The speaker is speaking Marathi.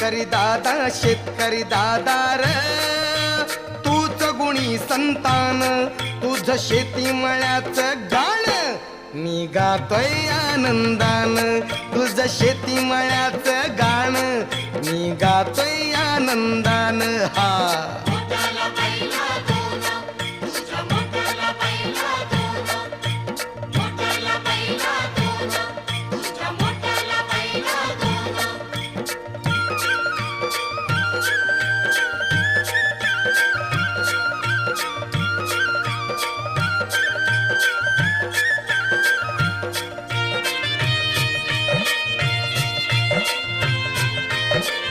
शेतकरी दादा र तूच गुणी संतान, तुझ शेती मळ्याचं गाण मी गातोय आनंदान, तुझ शेती मळ्याचं गाण मी गातोय आनंदान. हा